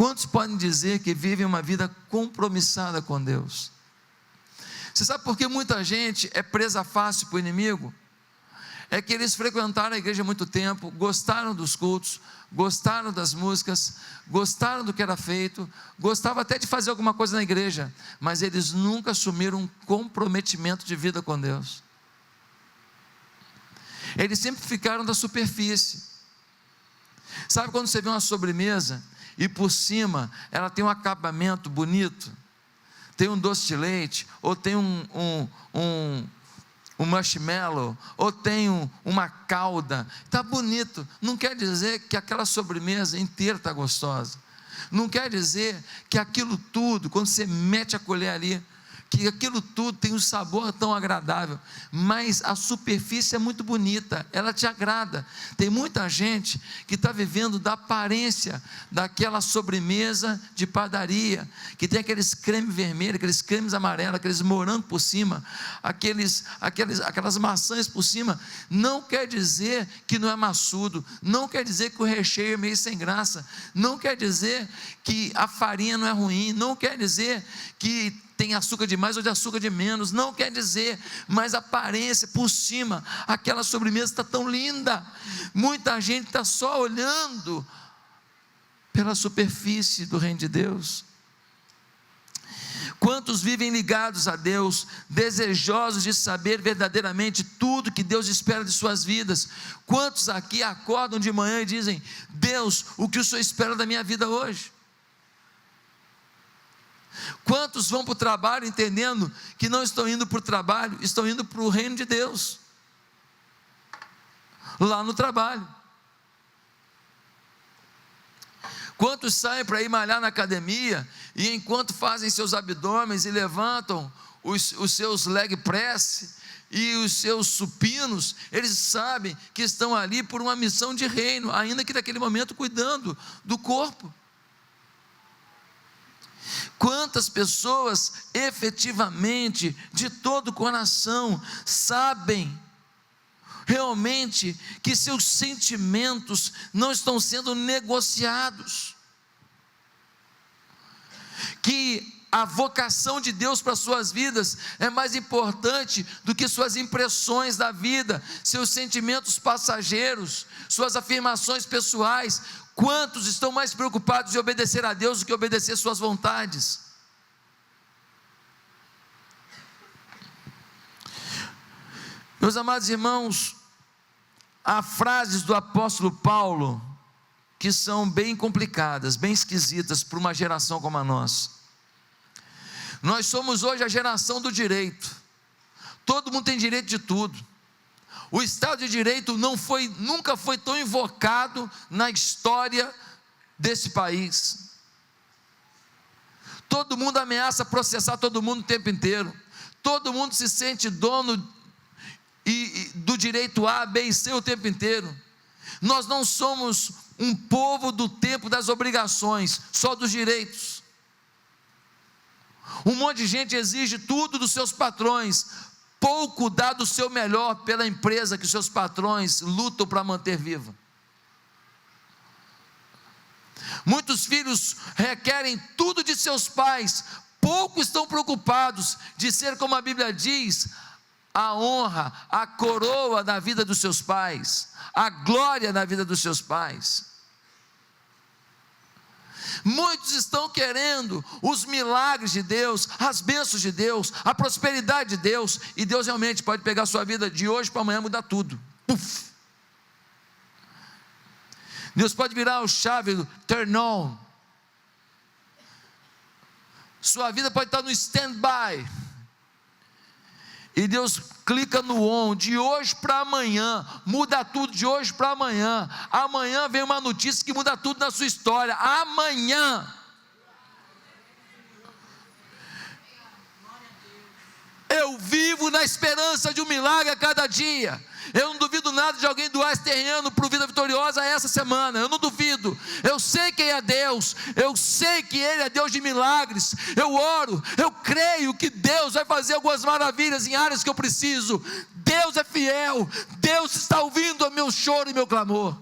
Quantos podem dizer que vivem uma vida compromissada com Deus? Você sabe por que muita gente é presa fácil para o inimigo? É que eles frequentaram a igreja há muito tempo, gostaram dos cultos, gostaram das músicas, gostaram do que era feito, gostavam até de fazer alguma coisa na igreja, mas eles nunca assumiram um comprometimento de vida com Deus. Eles sempre ficaram da superfície. Sabe quando você vê uma sobremesa e por cima ela tem um acabamento bonito, tem um doce de leite, ou tem um marshmallow, ou tem uma calda, está bonito, não quer dizer que aquela sobremesa inteira está gostosa, não quer dizer que aquilo tudo, quando você mete a colher ali, que aquilo tudo tem um sabor tão agradável, mas a superfície é muito bonita, ela te agrada. Tem muita gente que está vivendo da aparência daquela sobremesa de padaria, que tem aqueles cremes vermelhos, aqueles cremes amarelos, aqueles morangos por cima, aquelas maçãs por cima. Não quer dizer que não é maçudo, não quer dizer que o recheio é meio sem graça, não quer dizer que a farinha não é ruim, não quer dizer que tem açúcar de mais ou de açúcar de menos, não quer dizer, mas a aparência por cima, aquela sobremesa está tão linda, muita gente está só olhando pela superfície do reino de Deus. Quantos vivem ligados a Deus, desejosos de saber verdadeiramente tudo que Deus espera de suas vidas? Quantos aqui acordam de manhã e dizem: Deus, o que o Senhor espera da minha vida hoje? Quantos vão para o trabalho entendendo que não estão indo para o trabalho, estão indo para o reino de Deus, lá no trabalho? Quantos saem para ir malhar na academia, e enquanto fazem seus abdômenes e levantam os seus leg press e os seus supinos, eles sabem que estão ali por uma missão de reino, ainda que naquele momento cuidando do corpo. Quantas pessoas efetivamente, de todo o coração, sabem realmente que seus sentimentos não estão sendo negociados, que a vocação de Deus para suas vidas é mais importante do que suas impressões da vida, seus sentimentos passageiros, suas afirmações pessoais? Quantos estão mais preocupados em obedecer a Deus do que obedecer suas vontades? Meus amados irmãos, há frases do apóstolo Paulo que são bem complicadas, bem esquisitas para uma geração como a nossa. Nós somos hoje a geração do direito, todo mundo tem direito de tudo. O Estado de Direito nunca foi tão invocado na história desse país. Todo mundo ameaça processar todo mundo o tempo inteiro, todo mundo se sente dono do direito A, B e C o tempo inteiro. Nós não somos um povo do tempo das obrigações, só dos direitos. Um monte de gente exige tudo dos seus patrões, pouco dá do seu melhor pela empresa que os seus patrões lutam para manter viva. Muitos filhos requerem tudo de seus pais, pouco estão preocupados de ser, como a Bíblia diz, a honra, a coroa na vida dos seus pais, a glória na vida dos seus pais. Muitos estão querendo os milagres de Deus, as bênçãos de Deus, a prosperidade de Deus, e Deus realmente pode pegar a sua vida de hoje para amanhã e mudar tudo. Puf! Deus pode virar o chave do turn on. Sua vida pode estar no stand-by, e Deus clica no on, de hoje para amanhã, muda tudo de hoje para amanhã. Amanhã vem uma notícia que muda tudo na sua história, amanhã. Eu vivo na esperança de um milagre a cada dia. Eu não duvido nada de alguém doar esse terreno para o Vida Vitoriosa essa semana, eu não duvido. Eu sei quem é Deus, eu sei que Ele é Deus de milagres. Eu oro, eu creio que Deus vai fazer algumas maravilhas em áreas que eu preciso. Deus é fiel, Deus está ouvindo o meu choro e meu clamor.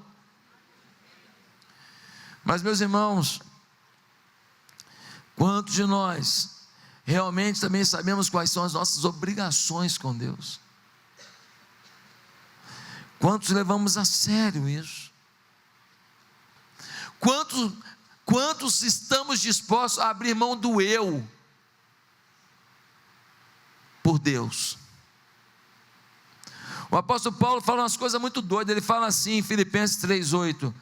Mas, meus irmãos, Quantos de nós realmente também sabemos quais são as nossas obrigações com Deus? Quantos levamos a sério isso? Quantos estamos dispostos a abrir mão do eu por Deus? O apóstolo Paulo fala umas coisas muito doidas. Ele fala assim em Filipenses 3,8: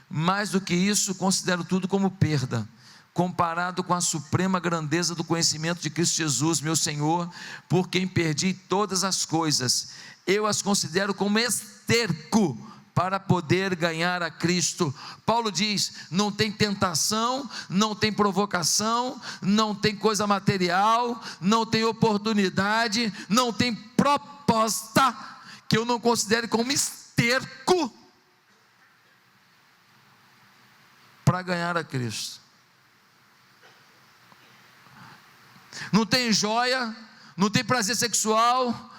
mais do que isso, considero tudo como perda, comparado com a suprema grandeza do conhecimento de Cristo Jesus, meu Senhor, por quem perdi todas as coisas. Eu as considero como esterco para poder ganhar a Cristo. Paulo diz: não tem tentação, não tem provocação, não tem coisa material, não tem oportunidade, não tem proposta que eu não considere como esterco para ganhar a Cristo. Não tem joia, não tem prazer sexual,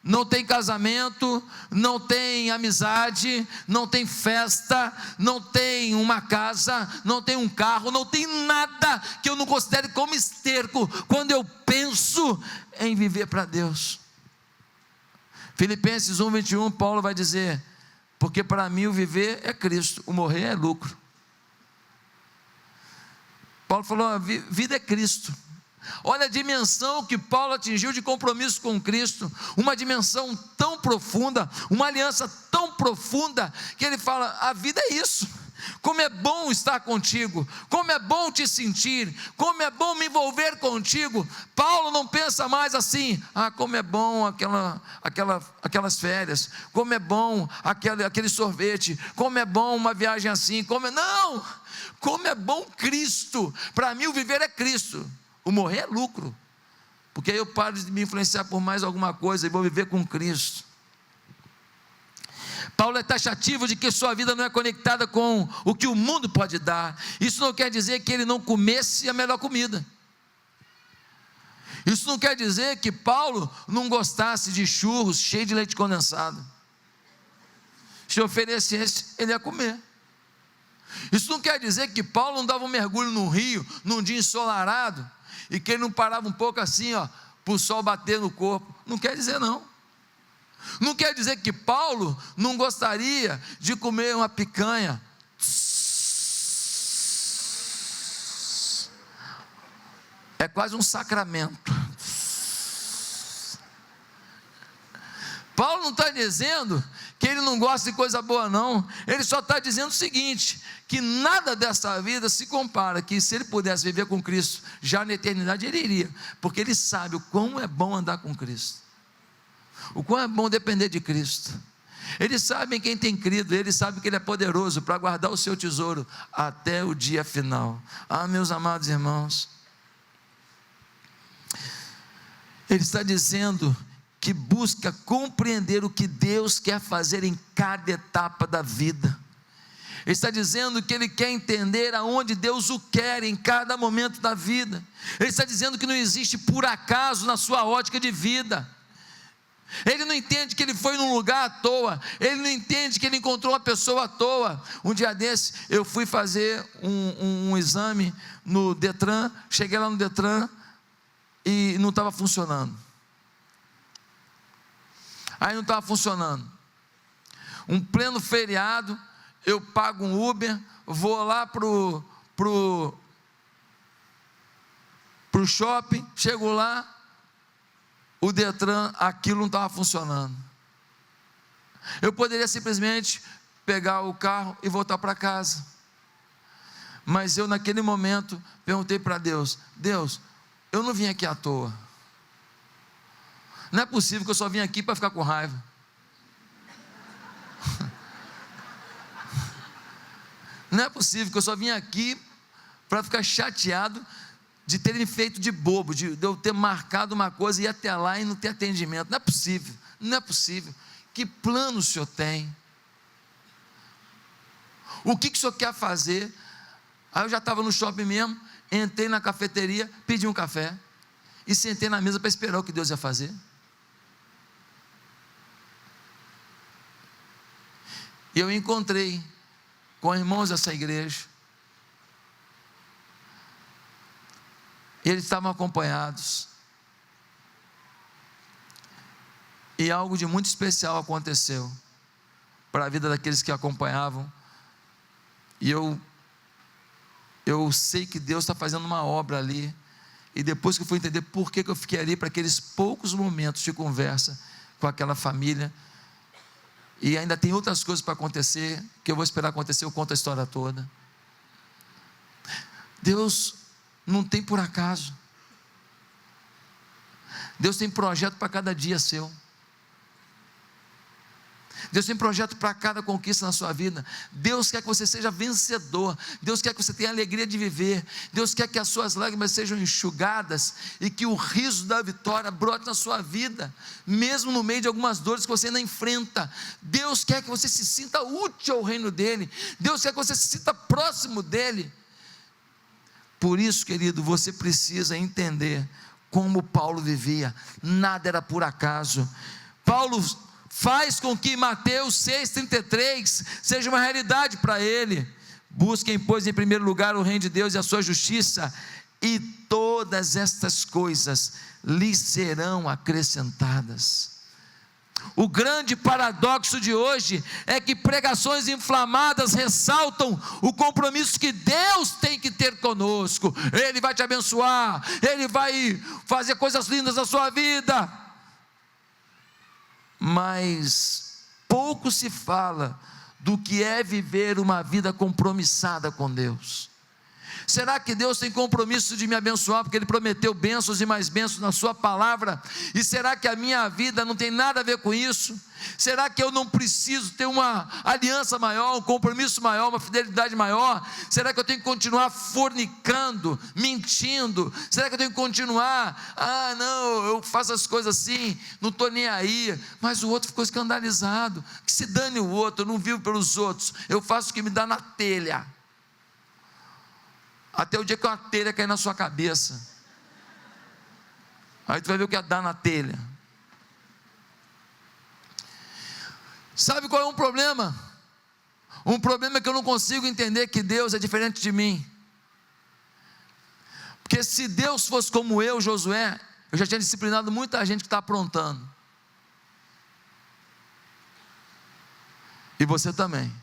não tem casamento, não tem amizade, não tem festa, não tem uma casa, não tem um carro, não tem nada que eu não considere como esterco quando eu penso em viver para Deus. Filipenses 1,21, Paulo vai dizer: porque para mim o viver é Cristo, o morrer é lucro. Paulo falou: a vida é Cristo. Olha a dimensão que Paulo atingiu de compromisso com Cristo, uma dimensão tão profunda, uma aliança tão profunda, que ele fala: a vida é isso. Como é bom estar contigo, como é bom te sentir, como é bom me envolver contigo. Paulo não pensa mais assim: como é bom aquelas férias, como é bom aquele sorvete, como é bom uma viagem assim, não, como é bom Cristo. Para mim o viver é Cristo, o morrer é lucro, porque aí eu paro de me influenciar por mais alguma coisa e vou viver com Cristo. Paulo é taxativo de que sua vida não é conectada com o que o mundo pode dar. Isso não quer dizer que ele não comesse a melhor comida. Isso não quer dizer que Paulo não gostasse de churros cheios de leite condensado. Se oferecesse, ele ia comer. Isso não quer dizer que Paulo não dava um mergulho no rio, num dia ensolarado, e que ele não parava um pouco assim, para o sol bater no corpo. Não quer dizer não. Não quer dizer que Paulo não gostaria de comer uma picanha. É quase um sacramento. Paulo não está dizendo que ele não gosta de coisa boa, não. Ele só está dizendo o seguinte: que nada dessa vida se compara, que se ele pudesse viver com Cristo já na eternidade, ele iria, porque ele sabe o quão é bom andar com Cristo, o quão é bom depender de Cristo. Ele sabe em quem tem crido, ele sabe que ele é poderoso para guardar o seu tesouro até o dia final. Meus amados irmãos, ele está dizendo que busca compreender o que Deus quer fazer em cada etapa da vida. Ele está dizendo que ele quer entender aonde Deus o quer em cada momento da vida. Ele está dizendo que não existe por acaso na sua ótica de vida. Ele não entende que ele foi num lugar à toa. Ele não entende que ele encontrou uma pessoa à toa. Um dia desse, eu fui fazer um exame no Detran. Cheguei lá no Detran e não estava funcionando. Aí não estava funcionando. Um pleno feriado, eu pago um Uber, vou lá pro shopping, chego lá, o Detran, aquilo não estava funcionando. Eu poderia simplesmente pegar o carro e voltar para casa, mas eu naquele momento perguntei para Deus: Deus, eu não vim aqui à toa. Não é possível que eu só vim aqui para ficar com raiva. Não é possível que eu só vim aqui para ficar chateado de terem feito de bobo, de eu ter marcado uma coisa e ir até lá e não ter atendimento. Não é possível, não é possível. Que plano o Senhor tem? O que o Senhor quer fazer? Aí eu já estava no shopping mesmo, entrei na cafeteria, pedi um café e sentei na mesa para esperar o que Deus ia fazer. E eu encontrei com irmãos dessa igreja, Eles estavam acompanhados. E algo de muito especial aconteceu para a vida daqueles que acompanhavam. E eu sei que Deus está fazendo uma obra ali. E depois que eu fui entender por que eu fiquei ali, para aqueles poucos momentos de conversa com aquela família. E ainda tem outras coisas para acontecer, que eu vou esperar acontecer, eu conto a história toda. Deus não tem por acaso. Deus tem projeto para cada dia seu. Deus tem projeto para cada conquista na sua vida. Deus quer que você seja vencedor. Deus quer que você tenha alegria de viver. Deus quer que as suas lágrimas sejam enxugadas e que o riso da vitória brote na sua vida, mesmo no meio de algumas dores que você ainda enfrenta. Deus quer que você se sinta útil ao reino dEle. Deus quer que você se sinta próximo dEle. Por isso, querido, você precisa entender como Paulo vivia. Nada era por acaso. Paulo faz com que Mateus 6,33 seja uma realidade para ele. Busquem, pois, em primeiro lugar o reino de Deus e a sua justiça, e todas estas coisas lhes serão acrescentadas. O grande paradoxo de hoje é que pregações inflamadas ressaltam o compromisso que Deus tem que ter conosco. Ele vai te abençoar, Ele vai fazer coisas lindas na sua vida. Mas pouco se fala do que é viver uma vida compromissada com Deus. Será que Deus tem compromisso de me abençoar, porque Ele prometeu bênçãos e mais bênçãos na sua palavra? E será que a minha vida não tem nada a ver com isso? Será que eu não preciso ter uma aliança maior, um compromisso maior, uma fidelidade maior? Será que eu tenho que continuar fornicando, mentindo? Será que eu tenho que continuar, não, eu faço as coisas assim, não estou nem aí, mas o outro ficou escandalizado, que se dane o outro, eu não vivo pelos outros, eu faço o que me dá na telha, até o dia que uma telha cair na sua cabeça, aí tu vai ver o que é dar na telha. Sabe qual é um problema? Um problema é que eu não consigo entender que Deus é diferente de mim. Porque se Deus fosse como eu, Josué, eu já tinha disciplinado muita gente que está aprontando. E você também.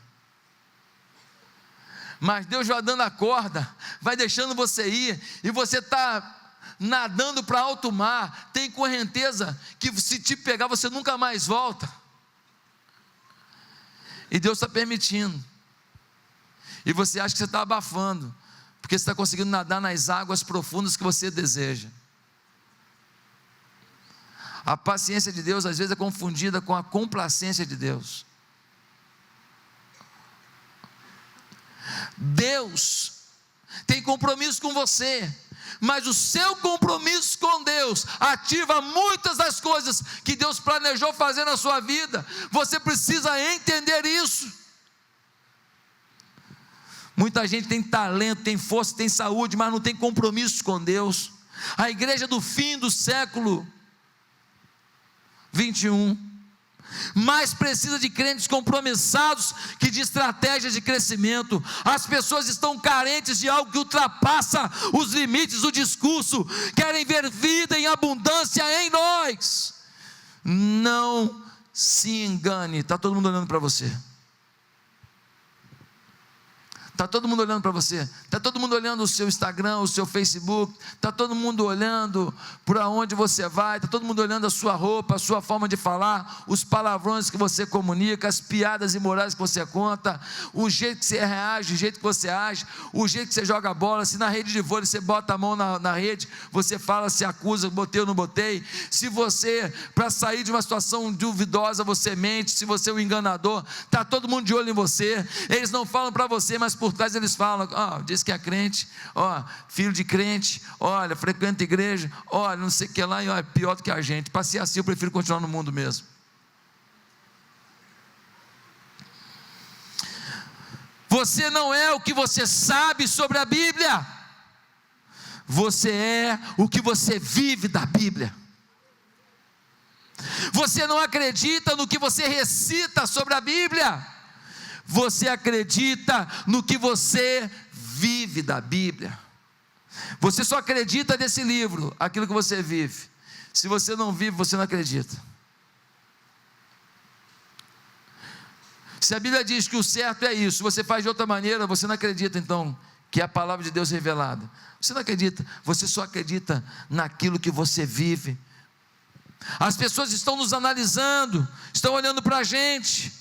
Mas Deus vai dando a corda, vai deixando você ir, e você está nadando para alto mar, tem correnteza que se te pegar você nunca mais volta. E Deus está permitindo. E você acha que você está abafando, porque você está conseguindo nadar nas águas profundas que você deseja. A paciência de Deus às vezes é confundida com a complacência de Deus. Deus tem compromisso com você, mas o seu compromisso com Deus ativa muitas das coisas que Deus planejou fazer na sua vida. Você precisa entender isso. Muita gente tem talento, tem força, tem saúde, mas não tem compromisso com Deus. A igreja do fim do século 21 mais precisa de crentes compromissados que de estratégias de crescimento. As pessoas estão carentes de algo que ultrapassa os limites do discurso, querem ver vida em abundância em nós. Não se engane, está todo mundo olhando para você. Está todo mundo olhando para você, está todo mundo olhando o seu Instagram, o seu Facebook, está todo mundo olhando para onde você vai, está todo mundo olhando a sua roupa, a sua forma de falar, os palavrões que você comunica, as piadas imorais que você conta, o jeito que você reage, o jeito que você age, o jeito que você joga a bola. Se na rede de vôlei você bota a mão na rede, você fala, se acusa, botei ou não botei. Se você, para sair de uma situação duvidosa, você mente, se você é um enganador, está todo mundo de olho em você. Eles não falam para você, mas por trás eles falam, diz que é crente, filho de crente, olha, frequenta igreja, olha, não sei o que lá, e é pior do que a gente. Para ser assim, eu prefiro continuar no mundo mesmo. Você não é o que você sabe sobre a Bíblia, você é o que você vive da Bíblia. Você não acredita no que você recita sobre a Bíblia, você acredita no que você vive da Bíblia. Você só acredita nesse livro, aquilo que você vive. Se você não vive, você não acredita. Se a Bíblia diz que o certo é isso, você faz de outra maneira, você não acredita então que é a palavra de Deus revelada. Você não acredita, você só acredita naquilo que você vive. As pessoas estão nos analisando, estão olhando para a gente.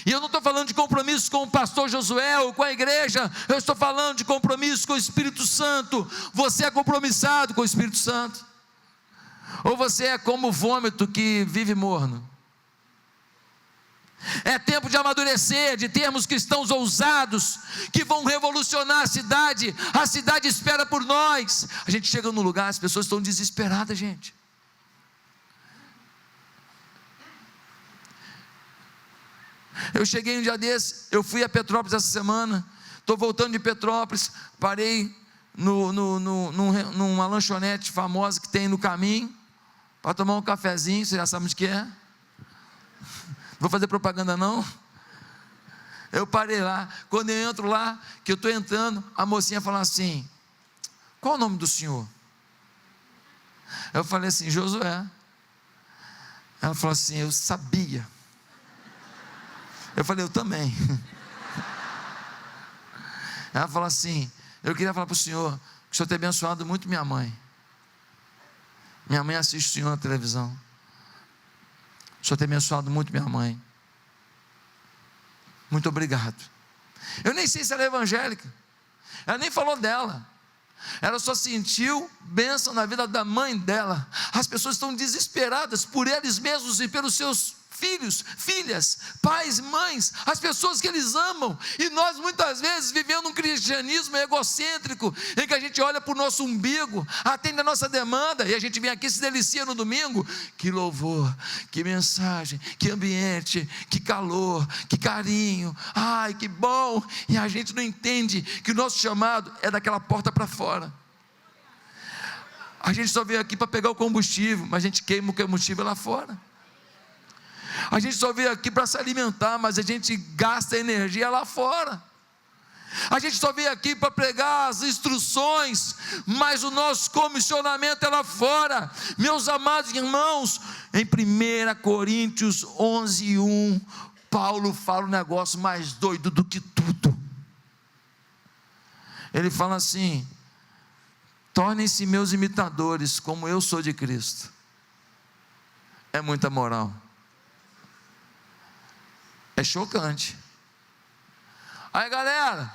E eu não estou falando de compromisso com o pastor Josué ou com a igreja, eu estou falando de compromisso com o Espírito Santo. Você é compromissado com o Espírito Santo? Ou você é como o vômito que vive morno? É tempo de amadurecer, de termos cristãos ousados, que vão revolucionar a cidade espera por nós. A gente chega no lugar, as pessoas estão desesperadas, gente. Eu cheguei um dia desse, eu fui a Petrópolis essa semana, estou voltando de Petrópolis, parei numa lanchonete famosa que tem no caminho, para tomar um cafezinho, você já sabe onde que é. Vou fazer propaganda não. Eu parei lá, quando eu entro lá, que eu estou entrando, a mocinha fala assim: qual o nome do senhor? Eu falei assim: Josué. Ela falou assim: eu sabia. Eu falei: eu também. Ela falou assim: eu queria falar para o senhor que o senhor tem abençoado muito minha mãe. Minha mãe assiste o senhor na televisão. O senhor tem abençoado muito minha mãe. Muito obrigado. Eu nem sei se ela é evangélica. Ela nem falou dela. Ela só sentiu bênção na vida da mãe dela. As pessoas estão desesperadas por eles mesmos e pelos seus filhos, filhas, pais, mães, as pessoas que eles amam. E nós muitas vezes vivendo um cristianismo egocêntrico, em que a gente olha para o nosso umbigo, atende a nossa demanda, e a gente vem aqui e se delicia no domingo. Que louvor, que mensagem, que ambiente, que calor, que carinho, ai que bom. E a gente não entende que o nosso chamado é daquela porta para fora. A gente só veio aqui para pegar o combustível, mas a gente queima o combustível lá fora. A gente só veio aqui para se alimentar, mas a gente gasta energia lá fora. A gente só veio aqui para pregar as instruções, mas o nosso comissionamento é lá fora. Meus amados irmãos, em 1 Coríntios 11:1, Paulo fala um negócio mais doido do que tudo. Ele fala assim: tornem-se meus imitadores, como eu sou de Cristo. É muita moral. É chocante. Aí galera,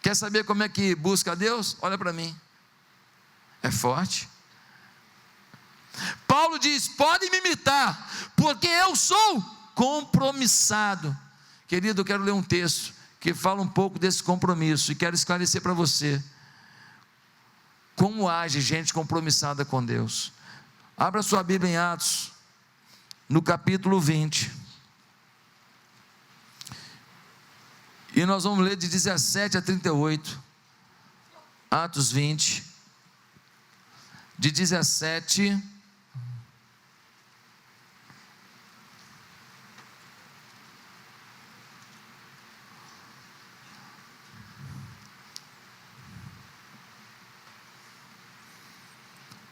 quer saber como é que busca a Deus? Olha para mim. É forte. Paulo diz: podem me imitar, porque eu sou compromissado. Querido, eu quero ler um texto que fala um pouco desse compromisso, e quero esclarecer para você como age gente compromissada com Deus. Abra sua Bíblia em Atos, no capítulo 20, e nós vamos ler de 17 a 38, Atos 20, de 17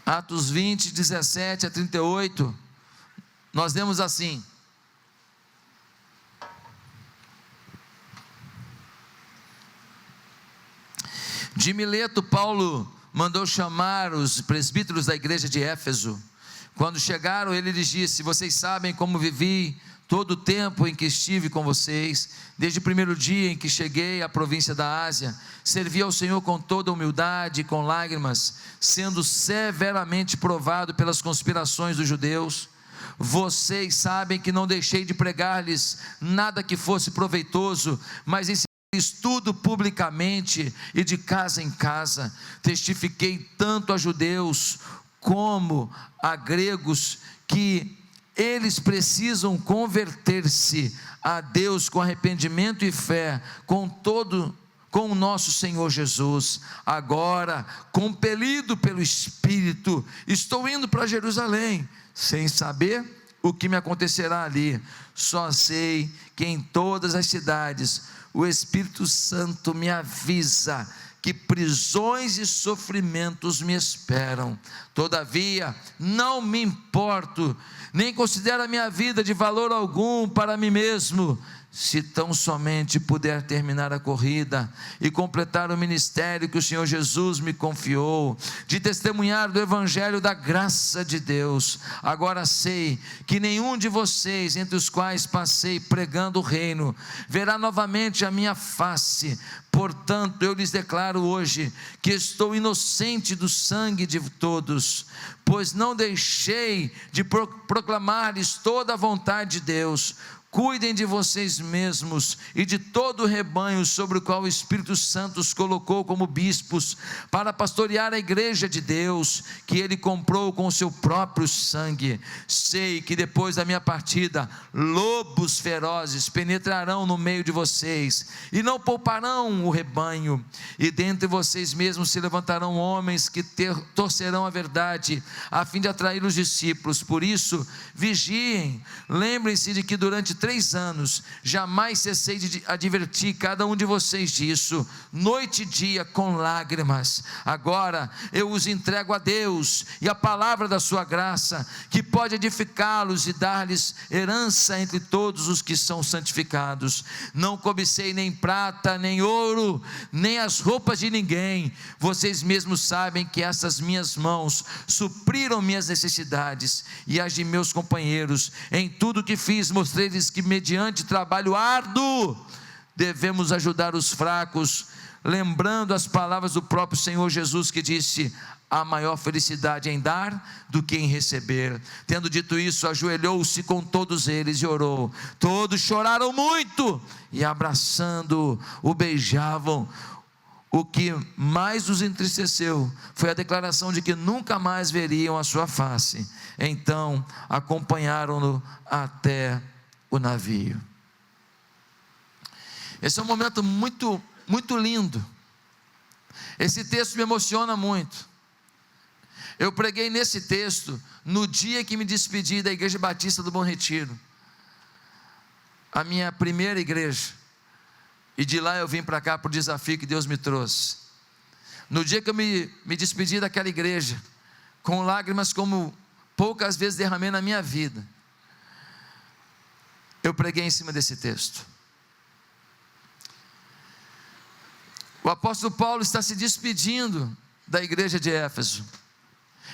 Atos 20, 17 a 38, nós lemos assim: de Mileto, Paulo mandou chamar os presbíteros da igreja de Éfeso. Quando chegaram, ele lhes disse: vocês sabem como vivi todo o tempo em que estive com vocês, desde o primeiro dia em que cheguei à província da Ásia. Servi ao Senhor com toda humildade e com lágrimas, sendo severamente provado pelas conspirações dos judeus. Vocês sabem que não deixei de pregar-lhes nada que fosse proveitoso, mas ensinei-lhes tudo publicamente e de casa em casa. Testifiquei tanto a judeus como a gregos que eles precisam converter-se a Deus com arrependimento e fé, com o nosso Senhor Jesus. Agora, compelido pelo Espírito, estou indo para Jerusalém, sem saber o que me acontecerá ali. Só sei que em todas as cidades o Espírito Santo me avisa que prisões e sofrimentos me esperam. Todavia, não me importo, nem considero a minha vida de valor algum para mim mesmo, se tão somente puder terminar a corrida e completar o ministério que o Senhor Jesus me confiou, de testemunhar do Evangelho da graça de Deus. Agora sei que nenhum de vocês, entre os quais passei pregando o reino, verá novamente a minha face. Portanto, eu lhes declaro hoje que estou inocente do sangue de todos, pois não deixei de proclamar-lhes toda a vontade de Deus. Cuidem de vocês mesmos e de todo o rebanho sobre o qual o Espírito Santo os colocou como bispos, para pastorear a igreja de Deus, que Ele comprou com o seu próprio sangue. Sei que depois da minha partida, lobos ferozes penetrarão no meio de vocês, e não pouparão o rebanho, e dentre vocês mesmos se levantarão homens que torcerão a verdade, a fim de atrair os discípulos. Por isso, vigiem, lembrem-se de que durante 3 anos, jamais cessei de advertir cada um de vocês disso, noite e dia com lágrimas. Agora eu os entrego a Deus e a palavra da sua graça, que pode edificá-los e dar-lhes herança entre todos os que são santificados. Não cobicei nem prata, nem ouro, nem as roupas de ninguém. Vocês mesmos sabem que essas minhas mãos supriram minhas necessidades e as de meus companheiros. Em tudo que fiz, mostrei-lhes que mediante trabalho árduo devemos ajudar os fracos, lembrando as palavras do próprio Senhor Jesus, que disse: há maior felicidade em dar do que em receber. Tendo dito isso, ajoelhou-se com todos eles e orou. Todos choraram muito e, abraçando, o beijavam. O que mais os entristeceu foi a declaração de que nunca mais veriam a sua face. Então acompanharam-no até o navio. Esse é um momento muito, muito lindo. Esse texto me emociona muito. Eu preguei nesse texto no dia que me despedi da Igreja Batista do Bom Retiro, a minha primeira igreja, e de lá eu vim para cá para o desafio que Deus me trouxe. No dia que eu me despedi daquela igreja, com lágrimas como poucas vezes derramei na minha vida, eu preguei em cima desse texto. O apóstolo Paulo está se despedindo da igreja de Éfeso.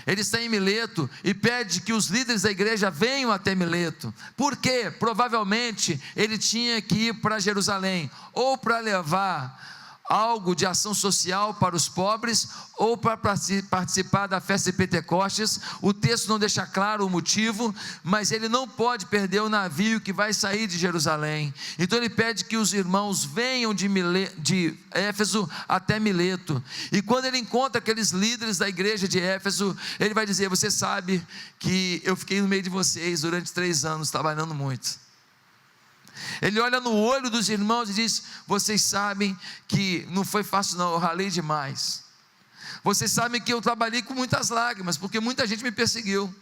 Ele está em Mileto e pede que os líderes da igreja venham até Mileto. Por quê? Provavelmente ele tinha que ir para Jerusalém, ou para levar algo de ação social para os pobres, ou para participar da festa de Pentecostes. O texto não deixa claro o motivo, mas ele não pode perder o navio que vai sair de Jerusalém. Então ele pede que os irmãos venham de Éfeso até Mileto, e quando ele encontra aqueles líderes da igreja de Éfeso, ele vai dizer: você sabe que eu fiquei no meio de vocês durante 3 anos, trabalhando muito. Ele olha no olho dos irmãos e diz: vocês sabem que não foi fácil não, eu ralei demais. Vocês sabem que eu trabalhei com muitas lágrimas, porque muita gente me perseguiu.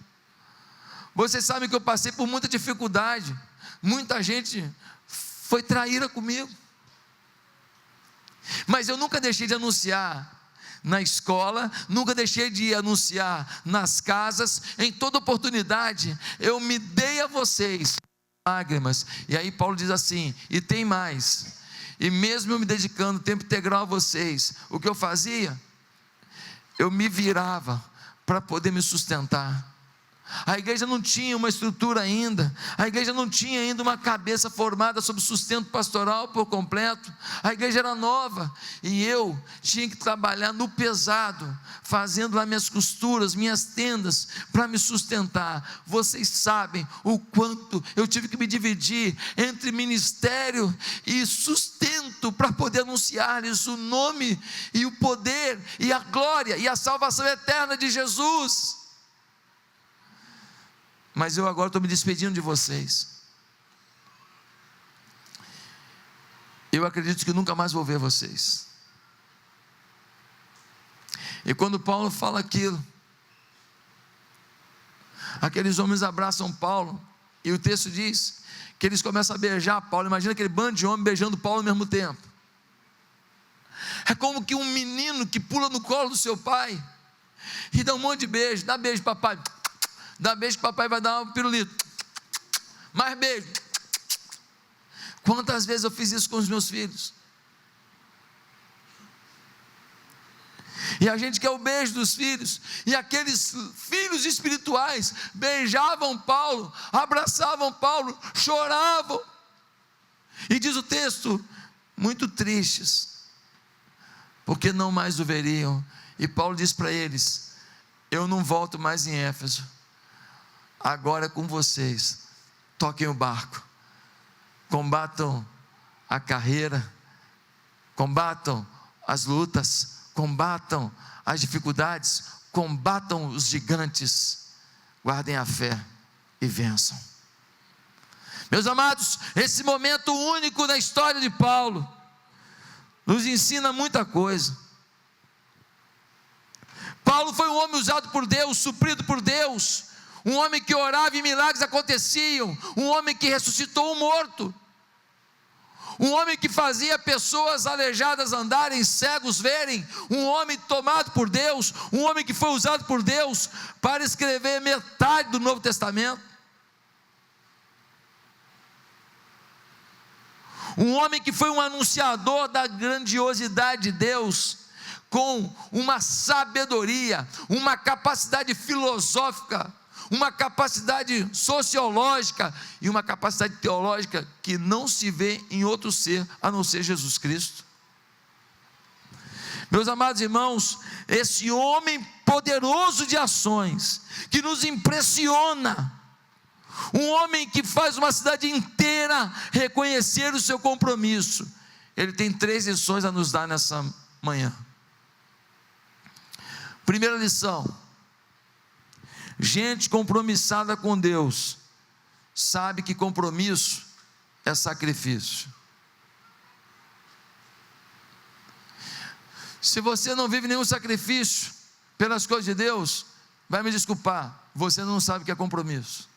Vocês sabem que eu passei por muita dificuldade, muita gente foi traíra comigo, mas eu nunca deixei de anunciar na escola, nunca deixei de anunciar nas casas, em toda oportunidade eu me dei a vocês lágrimas. E aí Paulo diz assim: e tem mais, e mesmo eu me dedicando tempo integral a vocês, o que eu fazia? Eu me virava para poder me sustentar. A igreja não tinha uma estrutura ainda, a igreja não tinha ainda uma cabeça formada sobre sustento pastoral por completo, a igreja era nova, e eu tinha que trabalhar no pesado, fazendo lá minhas costuras, minhas tendas, para me sustentar. Vocês sabem o quanto eu tive que me dividir entre ministério e sustento, para poder anunciar-lhes o nome, e o poder, e a glória, e a salvação eterna de Jesus. Mas eu agora estou me despedindo de vocês. Eu acredito que nunca mais vou ver vocês. E quando Paulo fala aquilo, aqueles homens abraçam Paulo, E o texto diz que eles começam a beijar Paulo. Imagina aquele bando de homens beijando Paulo ao mesmo tempo. É como que um menino que pula no colo do seu pai e dá um monte de beijo. Dá beijo, papai. Dá beijo que papai vai dar um pirulito. Mais beijo. Quantas vezes eu fiz isso com os meus filhos? E a gente quer o beijo dos filhos. E aqueles filhos espirituais beijavam Paulo, abraçavam Paulo, choravam. E diz o texto, muito tristes, porque não mais o veriam. E Paulo diz para eles: eu não volto mais em Éfeso, agora é com vocês. Toquem o barco, combatam a carreira, combatam as lutas, combatam as dificuldades, combatam os gigantes, guardem a fé e vençam. Meus amados, esse momento único na história de Paulo nos ensina muita coisa. Paulo foi um homem usado por Deus, suprido por Deus, um homem que orava e milagres aconteciam, um homem que ressuscitou um morto, um homem que fazia pessoas aleijadas andarem, cegos verem, um homem tomado por Deus, um homem que foi usado por Deus para escrever metade do Novo Testamento, um homem que foi um anunciador da grandiosidade de Deus, com uma sabedoria, uma capacidade filosófica, uma capacidade sociológica e uma capacidade teológica que não se vê em outro ser a não ser Jesus Cristo. Meus amados irmãos, esse homem poderoso de ações, que nos impressiona, um homem que faz uma cidade inteira reconhecer o seu compromisso, ele tem 3 lições a nos dar nessa manhã. Primeira lição: gente compromissada com Deus sabe que compromisso é sacrifício. Se você não vive nenhum sacrifício pelas coisas de Deus, vai me desculpar, você não sabe o que é compromisso.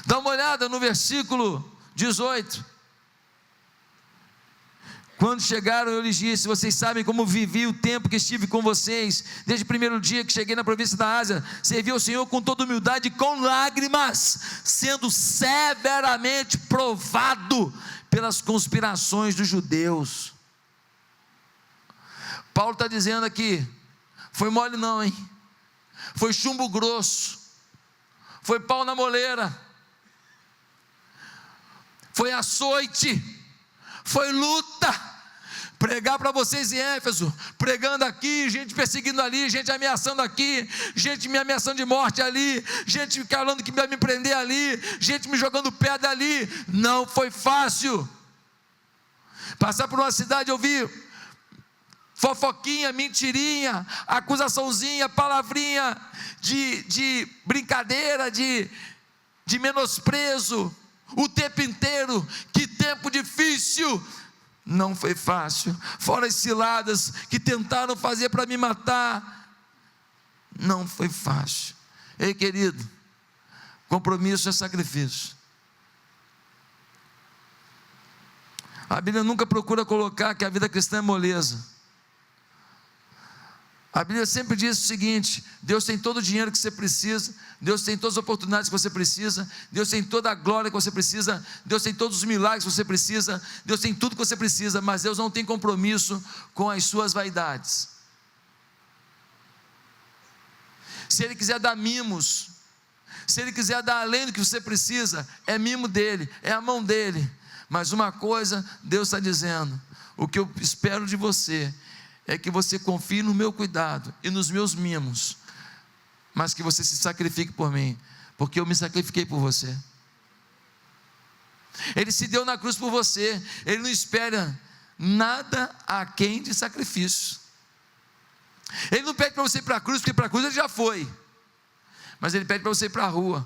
Dá uma olhada no versículo 18. Quando chegaram, eu lhes disse: vocês sabem como vivi o tempo que estive com vocês, desde o primeiro dia que cheguei na província da Ásia, servi ao Senhor com toda humildade e com lágrimas, sendo severamente provado pelas conspirações dos judeus. Paulo está dizendo aqui, foi mole não, hein? Foi chumbo grosso, foi pau na moleira, foi açoite, foi luta. Pregar para vocês em Éfeso, pregando aqui, gente perseguindo ali, gente ameaçando aqui, gente me ameaçando de morte ali, gente falando que vai me prender ali, gente me jogando pedra ali. Não foi fácil. Passar por uma cidade, ouvir fofoquinha, mentirinha, acusaçãozinha, palavrinha de brincadeira, de menosprezo, o tempo inteiro. Que tempo difícil. Não foi fácil, fora as ciladas que tentaram fazer para me matar, não foi fácil. Ei, querido, compromisso é sacrifício. A Bíblia nunca procura colocar que a vida cristã é moleza. A Bíblia sempre diz o seguinte: Deus tem todo o dinheiro que você precisa, Deus tem todas as oportunidades que você precisa, Deus tem toda a glória que você precisa, Deus tem todos os milagres que você precisa, Deus tem tudo que você precisa, mas Deus não tem compromisso com as suas vaidades. Se Ele quiser dar mimos, se Ele quiser dar além do que você precisa, é mimo dEle, é a mão dEle. Mas uma coisa Deus está dizendo: o que eu espero de você é que você confie no meu cuidado e nos meus mimos, mas que você se sacrifique por mim, porque eu me sacrifiquei por você. Ele se deu na cruz por você. Ele não espera nada aquém de sacrifício. Ele não pede para você ir para a cruz, porque para a cruz ele já foi, mas ele pede para você ir para a rua,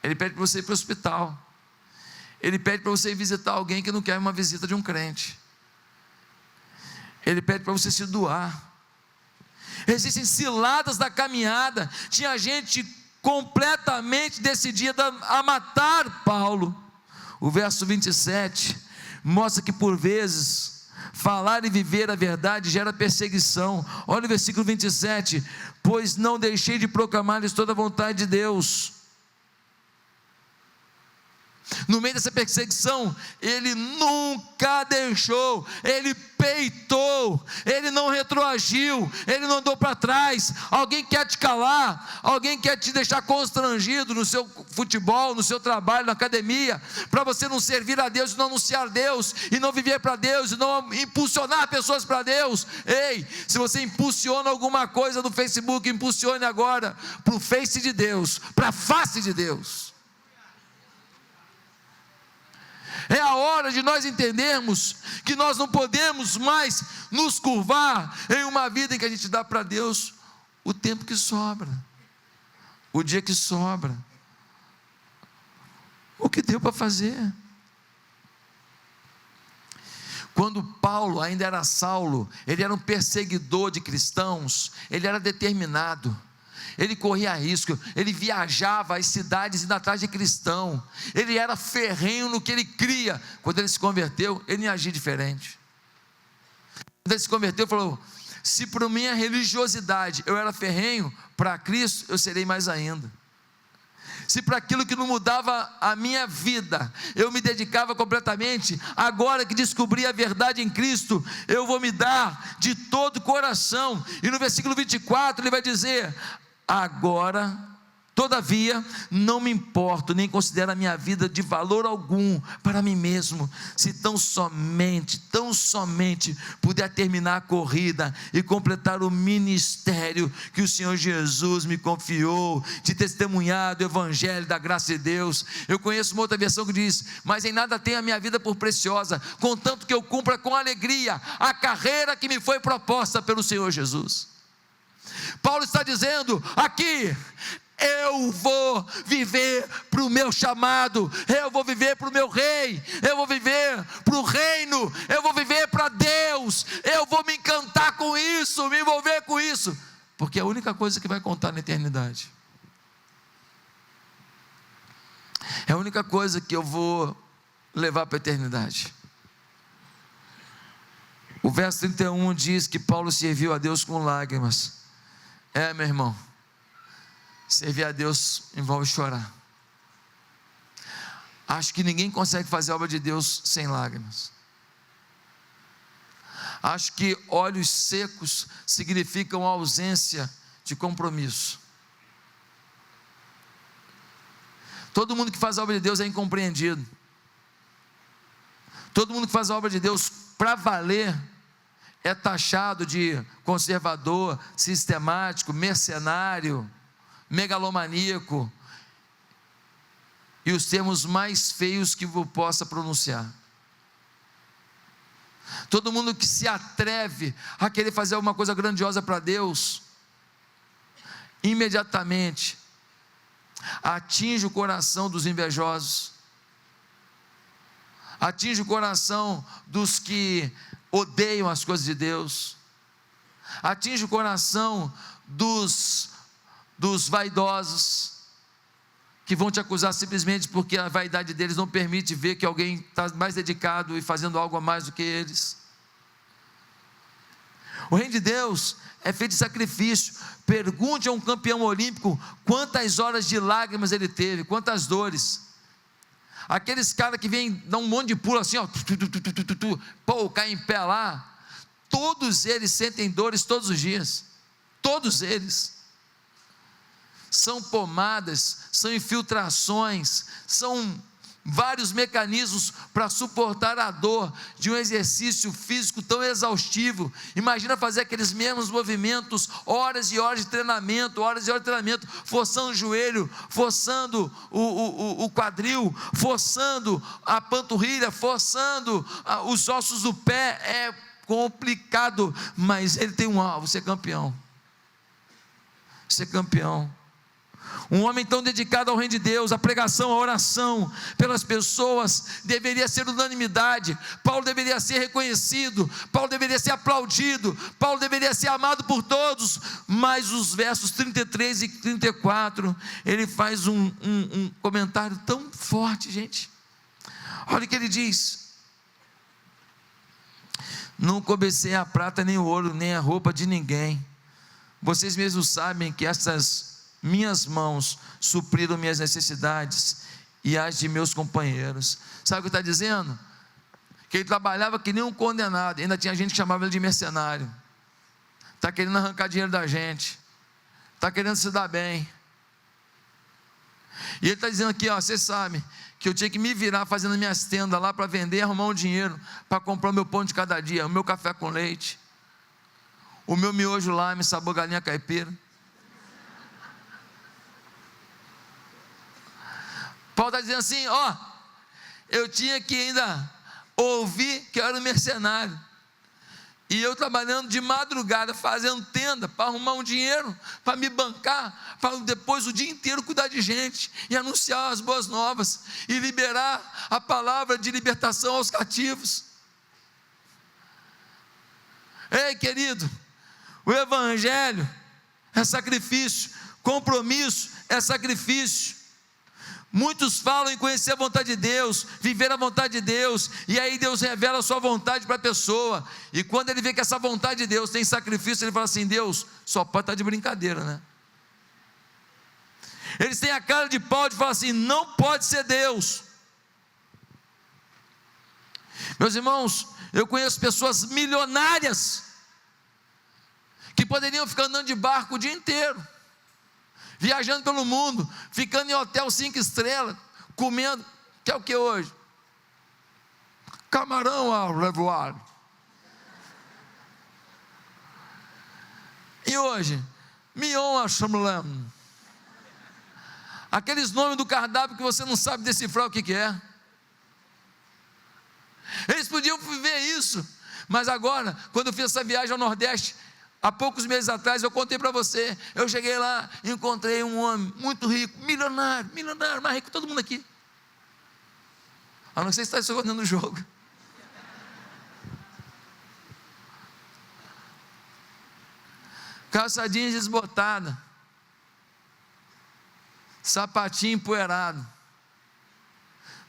ele pede para você ir para o hospital, ele pede para você ir visitar alguém que não quer uma visita de um crente. Ele pede para você se doar. Existem ciladas da caminhada. Tinha gente completamente decidida a matar Paulo. O verso 27 mostra que por vezes falar e viver a verdade gera perseguição. Olha o versículo 27: pois não deixei de proclamar-lhes toda a vontade de Deus. No meio dessa perseguição, ele nunca deixou, ele peitou, ele não retroagiu, ele não andou para trás. Alguém quer te calar, alguém quer te deixar constrangido no seu futebol, no seu trabalho, na academia, para você não servir a Deus, e não anunciar Deus, e não viver para Deus, e não impulsionar pessoas para Deus. Ei, se você impulsiona alguma coisa no Facebook, impulsione agora para o Face de Deus, para a face de Deus. É a hora de nós entendermos que nós não podemos mais nos curvar em uma vida em que a gente dá para Deus o tempo que sobra, o dia que sobra, o que deu para fazer. Quando Paulo ainda era Saulo, ele era um perseguidor de cristãos, ele era determinado, ele corria risco, ele viajava às cidades indo atrás de cristão, ele era ferrenho no que ele cria. Quando ele se converteu, ele não agia diferente. Quando ele se converteu, ele falou: se por minha religiosidade eu era ferrenho, para Cristo eu serei mais ainda. Se para aquilo que não mudava a minha vida eu me dedicava completamente, agora que descobri a verdade em Cristo, eu vou me dar de todo o coração. E no versículo 24 ele vai dizer: agora, todavia, não me importo, nem considero a minha vida de valor algum para mim mesmo, se tão somente puder terminar a corrida e completar o ministério que o Senhor Jesus me confiou, de testemunhar do Evangelho, da graça de Deus. Eu conheço uma outra versão que diz: mas em nada tenho a minha vida por preciosa, contanto que eu cumpra com alegria a carreira que me foi proposta pelo Senhor Jesus. Paulo está dizendo aqui: eu vou viver para o meu chamado, eu vou viver para o meu rei, eu vou viver para o reino, eu vou viver para Deus, eu vou me encantar com isso, me envolver com isso, porque é a única coisa que vai contar na eternidade, é a única coisa que eu vou levar para a eternidade. O verso 31 diz que Paulo serviu a Deus com lágrimas. Meu irmão, servir a Deus envolve chorar. Acho que ninguém consegue fazer a obra de Deus sem lágrimas. Acho que olhos secos significam ausência de compromisso. Todo mundo que faz a obra de Deus é incompreendido. Todo mundo que faz a obra de Deus para valer é taxado de conservador, sistemático, mercenário, megalomaníaco, e os termos mais feios que eu possa pronunciar. Todo mundo que se atreve a querer fazer alguma coisa grandiosa para Deus, imediatamente atinge o coração dos invejosos, atinge o coração dos que odeiam as coisas de Deus, atinge o coração dos vaidosos, que vão te acusar simplesmente porque a vaidade deles não permite ver que alguém está mais dedicado e fazendo algo a mais do que eles. O reino de Deus é feito de sacrifício. Pergunte a um campeão olímpico quantas horas de lágrimas ele teve, quantas dores. Aqueles caras que vêm dar um monte de pulo assim, ó, cai em pé lá, todos eles sentem dores todos os dias, todos eles. São pomadas, são infiltrações, são vários mecanismos para suportar a dor de um exercício físico tão exaustivo. Imagina fazer aqueles mesmos movimentos, horas e horas de treinamento, forçando o joelho, forçando o quadril, forçando a panturrilha, forçando os ossos do pé. É complicado, mas ele tem um alvo: ser campeão. Ser campeão. Um homem tão dedicado ao reino de Deus, a pregação, a oração pelas pessoas deveria ser unanimidade. Paulo deveria ser reconhecido, Paulo deveria ser aplaudido, Paulo deveria ser amado por todos. Mas os versos 33 e 34, ele faz um comentário tão forte, gente. Olha o que ele diz: não cobicei a prata nem o ouro, nem a roupa de ninguém. Vocês mesmos sabem que essas minhas mãos supriram minhas necessidades e as de meus companheiros. Sabe o que está dizendo? Que ele trabalhava que nem um condenado. Ainda tinha gente que chamava ele de mercenário. Está querendo arrancar dinheiro da gente, está querendo se dar bem. E ele está dizendo aqui, ó, vocês sabem que eu tinha que me virar fazendo minhas tendas lá para vender e arrumar um dinheiro para comprar o meu pão de cada dia, o meu café com leite, o meu miojo lá, me sabor galinha caipira. Paulo está dizendo assim, ó, eu tinha que ainda ouvir que eu era um mercenário, e eu trabalhando de madrugada, fazendo tenda, para arrumar um dinheiro, para me bancar, para depois o dia inteiro cuidar de gente, e anunciar as boas novas, e liberar a palavra de libertação aos cativos. Ei, querido, o evangelho é sacrifício, compromisso é sacrifício. Muitos falam em conhecer a vontade de Deus, viver a vontade de Deus, e aí Deus revela a sua vontade para a pessoa, e quando ele vê que essa vontade de Deus tem sacrifício, ele fala assim, Deus, só pode estar de brincadeira, né? Eles têm a cara de pau de falar assim, não pode ser Deus. Meus irmãos, eu conheço pessoas milionárias, que poderiam ficar andando de barco o dia inteiro, viajando pelo mundo, ficando em hotel 5 estrelas, comendo, que é o que hoje? Camarão ao revoado. E hoje? Mignon à chamblin. Aqueles nomes do cardápio que você não sabe decifrar o que é. Eles podiam viver isso, mas agora, quando eu fiz essa viagem ao Nordeste, há poucos meses atrás, eu contei para você, eu cheguei lá, encontrei um homem muito rico, milionário, mais rico que todo mundo aqui, a não ser se está escondendo no jogo. Calçadinha desbotada, sapatinho empoeirado,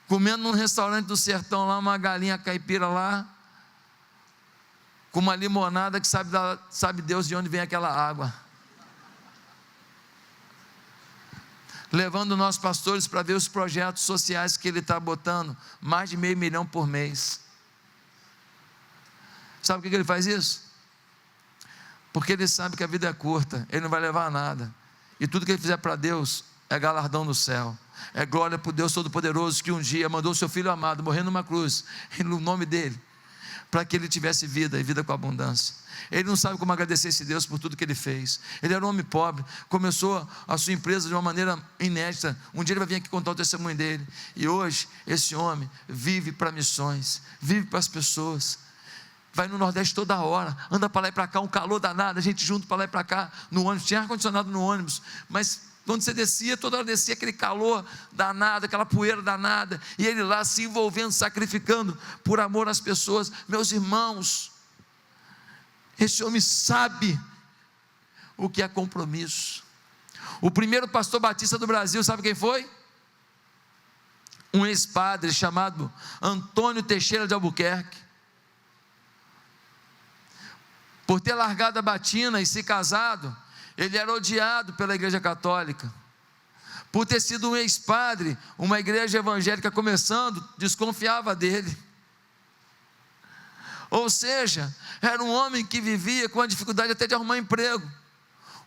comendo num restaurante do sertão lá, uma galinha caipira lá, com uma limonada que sabe Deus de onde vem aquela água, levando nossos pastores para ver os projetos sociais que ele está botando, mais de $500 mil por mês. Sabe por que ele faz isso? Porque ele sabe que a vida é curta, ele não vai levar a nada, e tudo que ele fizer para Deus é galardão no céu, é glória para o Deus Todo-Poderoso, que um dia mandou o seu Filho amado morrer numa cruz, no nome dele, para que ele tivesse vida, e vida com abundância. Ele não sabe como agradecer esse Deus por tudo que ele fez. Ele era um homem pobre, começou a sua empresa de uma maneira inédita. Um dia ele vai vir aqui contar o testemunho dele, e hoje esse homem vive para missões, vive para as pessoas, vai no Nordeste toda hora, anda para lá e para cá, um calor danado, a gente junto para lá e para cá, no ônibus, tinha ar-condicionado no ônibus, mas quando você descia, toda hora descia aquele calor danado, aquela poeira danada, e ele lá se envolvendo, sacrificando por amor às pessoas. Meus irmãos, esse homem sabe o que é compromisso. O primeiro pastor batista do Brasil, sabe quem foi? Um ex-padre chamado Antônio Teixeira de Albuquerque. Por ter largado a batina e se casado, ele era odiado pela igreja católica. Por ter sido um ex-padre, uma igreja evangélica começando, desconfiava dele. Ou seja, era um homem que vivia com a dificuldade até de arrumar emprego.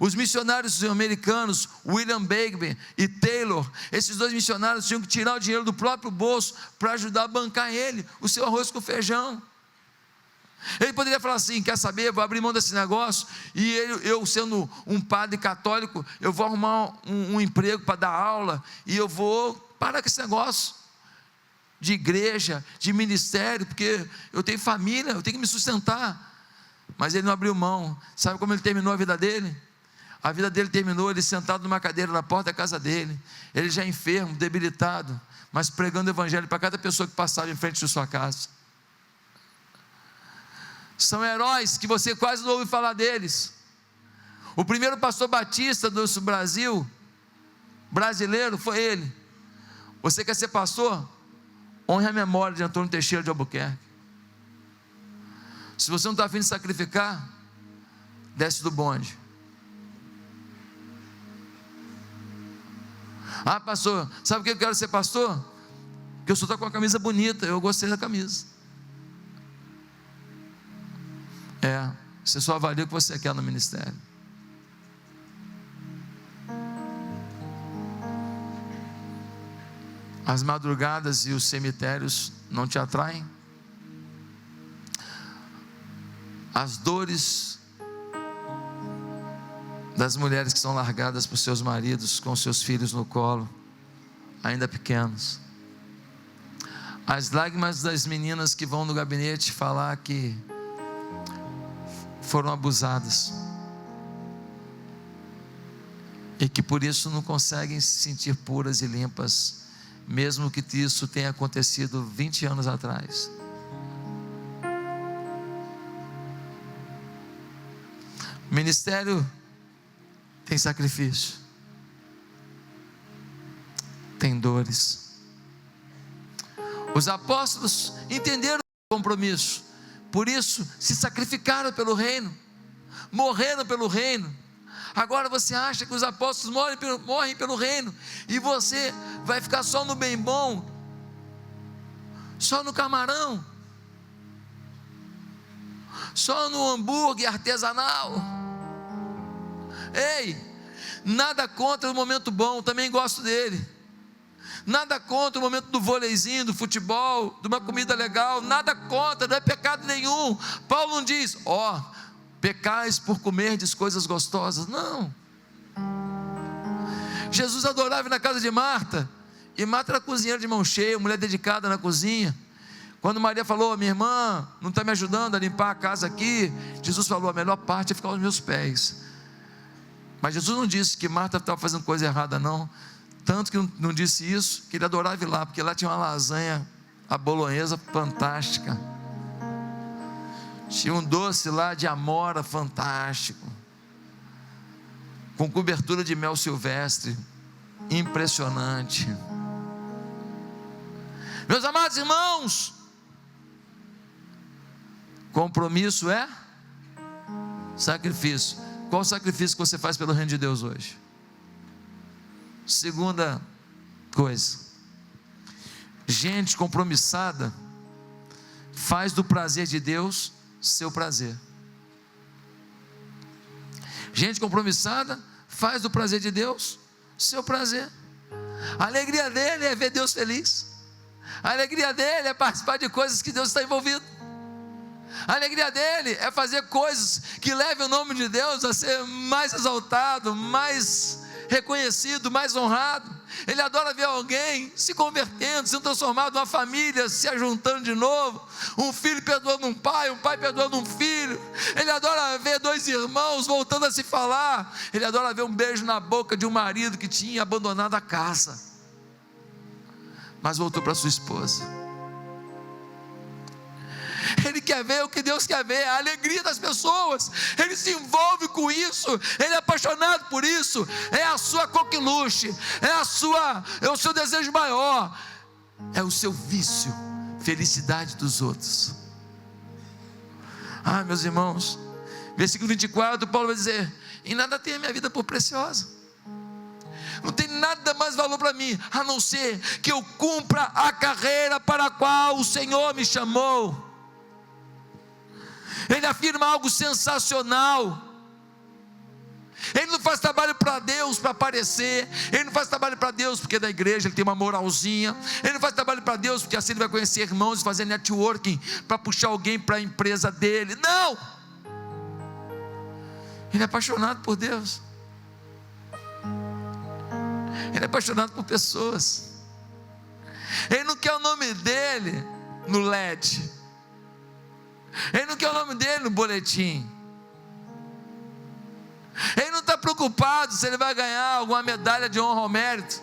Os missionários americanos, William Bagbin e Taylor, esses dois missionários tinham que tirar o dinheiro do próprio bolso para ajudar a bancar ele, o seu arroz com feijão. Ele poderia falar assim, quer saber, vou abrir mão desse negócio, e eu sendo um padre católico, eu vou arrumar um emprego para dar aula, e eu vou parar com esse negócio de igreja, de ministério, porque eu tenho família, eu tenho que me sustentar. Mas ele não abriu mão. Sabe como ele terminou a vida dele? A vida dele terminou, ele sentado numa cadeira na porta da casa dele, ele já enfermo, debilitado, mas pregando o evangelho para cada pessoa que passava em frente de sua casa. São heróis que você quase não ouve falar deles. O primeiro pastor batista do Brasil, brasileiro, foi ele. Você quer ser pastor? Honre a memória de Antônio Teixeira de Albuquerque. Se você não está afim de sacrificar, desce do bonde. Ah, pastor, sabe por que eu quero ser pastor? Porque eu só estou com a camisa bonita, eu gostei da camisa. Você só avalia o que você quer no ministério. As madrugadas e os cemitérios não te atraem? As dores das mulheres que são largadas por seus maridos com seus filhos no colo, ainda pequenos. As lágrimas das meninas que vão no gabinete falar que foram abusadas e que por isso não conseguem se sentir puras e limpas, mesmo que isso tenha acontecido 20 anos atrás. O ministério tem sacrifício, tem dores. Os apóstolos entenderam o compromisso, por isso se sacrificaram pelo reino, morreram pelo reino. Agora você acha que os apóstolos morrem pelo reino e você vai ficar só no bem bom, só no camarão, só no hambúrguer artesanal? Ei, nada contra o momento bom, também gosto dele. Nada contra o momento do vôleizinho, do futebol, de uma comida legal, nada contra, não é pecado nenhum. Paulo não diz, pecais por comerdes coisas gostosas, não. Jesus adorava ir na casa de Marta, e Marta era cozinheira de mão cheia, mulher dedicada na cozinha. Quando Maria falou, minha irmã não está me ajudando a limpar a casa aqui, Jesus falou, a melhor parte é ficar aos meus pés. Mas Jesus não disse que Marta estava fazendo coisa errada, não. Tanto que não disse isso, que ele adorava ir lá, porque lá tinha uma lasanha, a bolonhesa fantástica. Tinha um doce lá de amora fantástico, com cobertura de mel silvestre, impressionante. Meus amados irmãos, compromisso é sacrifício. Qual o sacrifício que você faz pelo reino de Deus hoje? Segunda coisa, gente compromissada faz do prazer de Deus seu prazer. Gente compromissada faz do prazer de Deus seu prazer. A alegria dele é ver Deus feliz. A alegria dele é participar de coisas que Deus está envolvido. A alegria dele é fazer coisas que levem o nome de Deus a ser mais exaltado, mais reconhecido, mais honrado. Ele adora ver alguém se convertendo, sendo transformado, uma família se ajuntando de novo, um filho perdoando um pai perdoando um filho. Ele adora ver dois irmãos voltando a se falar. Ele adora ver um beijo na boca de um marido que tinha abandonado a casa, mas voltou para sua esposa. Ele quer ver o que Deus quer ver, a alegria das pessoas. Ele se envolve com isso, ele é apaixonado por isso. É a sua coqueluche, é o seu desejo maior, é o seu vício, felicidade dos outros. Meus irmãos, versículo 24, Paulo vai dizer: em nada tenho a minha vida por preciosa. Não tem nada mais valor para mim, a não ser que eu cumpra a carreira para a qual o Senhor me chamou. Ele afirma algo sensacional. Ele não faz trabalho para Deus para aparecer. Ele não faz trabalho para Deus porque da igreja ele tem uma moralzinha. Ele não faz trabalho para Deus porque assim ele vai conhecer irmãos e fazer networking para puxar alguém para a empresa dele. Não! Ele é apaixonado por Deus. Ele é apaixonado por pessoas. Ele não quer o nome dele no LED. Ele não quer o nome dele no boletim. Ele não está preocupado se ele vai ganhar alguma medalha de honra ou mérito.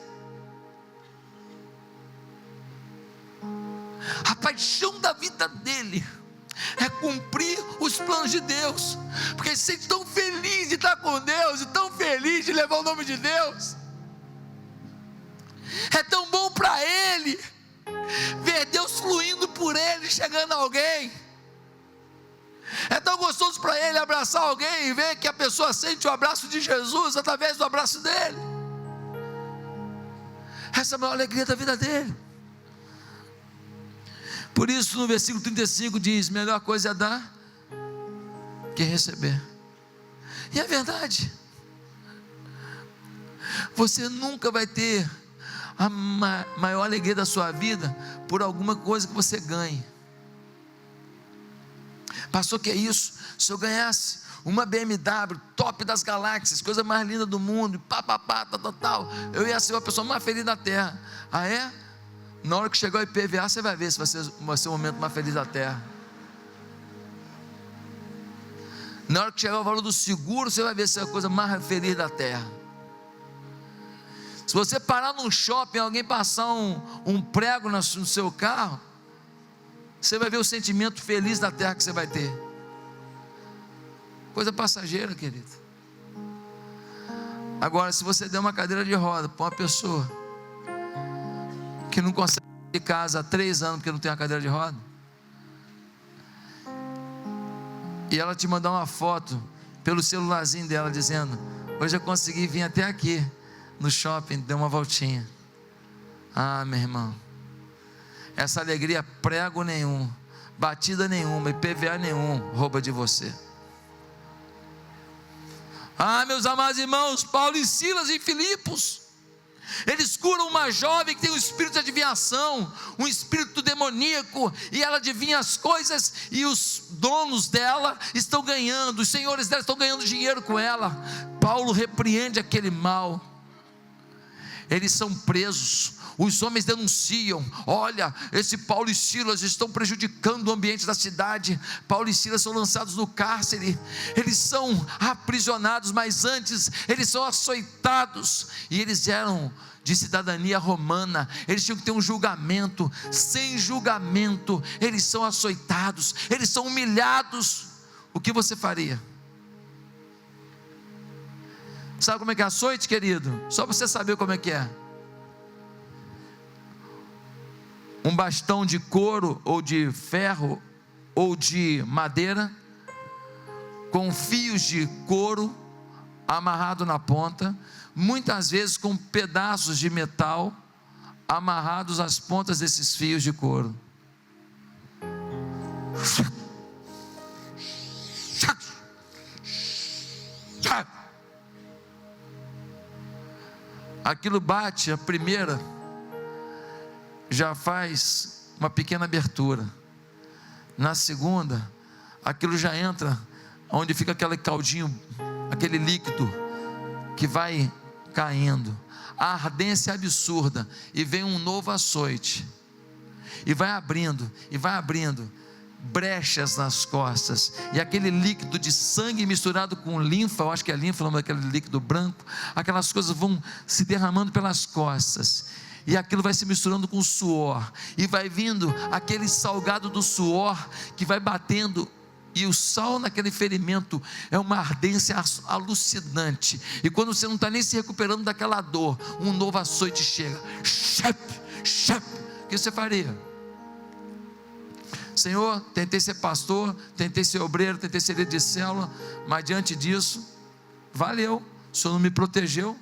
A paixão da vida dele é cumprir os planos de Deus, porque ele se sente tão feliz de estar com Deus, e tão feliz de levar o nome de Deus. É tão bom para ele ver Deus fluindo por ele, chegando a alguém. É tão gostoso para ele abraçar alguém e ver que a pessoa sente o abraço de Jesus através do abraço dele. Essa é a maior alegria da vida dele. Por isso no versículo 35 diz: melhor coisa é dar que receber. E é verdade. Você nunca vai ter a maior alegria da sua vida por alguma coisa que você ganhe. Pastor, que é isso? Se eu ganhasse uma BMW top das galáxias, coisa mais linda do mundo, tal, eu ia ser a pessoa mais feliz da terra. Ah, é? Na hora que chegar o IPVA, você vai ver se vai ser o momento mais feliz da terra. Na hora que chegar o valor do seguro, você vai ver se é a coisa mais feliz da terra. Se você parar num shopping, alguém passar um prego no seu carro, você vai ver o sentimento feliz da terra que você vai ter. Coisa passageira, querido. Agora, se você der uma cadeira de roda para uma pessoa que não consegue sair de casa há 3 anos porque não tem uma cadeira de roda, e ela te mandar uma foto pelo celularzinho dela dizendo: hoje eu consegui vir até aqui no shopping, deu uma voltinha. Ah, meu irmão, essa alegria, prego nenhum, batida nenhuma, IPVA nenhum rouba de você. Ah, meus amados irmãos, Paulo e Silas em Filipos, eles curam uma jovem que tem um espírito de adivinhação, um espírito demoníaco, e ela adivinha as coisas, e os donos dela estão ganhando, os senhores dela estão ganhando dinheiro com ela. Paulo repreende aquele mal. Eles são presos, os homens denunciam: olha, esse Paulo e Silas estão prejudicando o ambiente da cidade. Paulo e Silas são lançados no cárcere, eles são aprisionados, mas antes eles são açoitados, e eles eram de cidadania romana, eles tinham que ter um julgamento. Sem julgamento, eles são açoitados, eles são humilhados. O que você faria? Sabe como é que é açoite, querido? Só para você saber como é que é. Um bastão de couro, ou de ferro, ou de madeira, com fios de couro amarrado na ponta, muitas vezes com pedaços de metal amarrados às pontas desses fios de couro. Aquilo bate, a primeira já faz uma pequena abertura, na segunda aquilo já entra onde fica aquele caldinho, aquele líquido que vai caindo, a ardência absurda, e vem um novo açoite, e vai abrindo brechas nas costas, e aquele líquido de sangue misturado com linfa, eu acho que é linfa, o nome daquele líquido branco, aquelas coisas vão se derramando pelas costas, e aquilo vai se misturando com o suor, e vai vindo aquele salgado do suor, que vai batendo, e o sal naquele ferimento é uma ardência alucinante, e quando você não está nem se recuperando daquela dor, um novo açoite chega, o que você faria? Senhor, tentei ser pastor, tentei ser obreiro, tentei ser líder de célula, mas diante disso, valeu, o Senhor não me protegeu,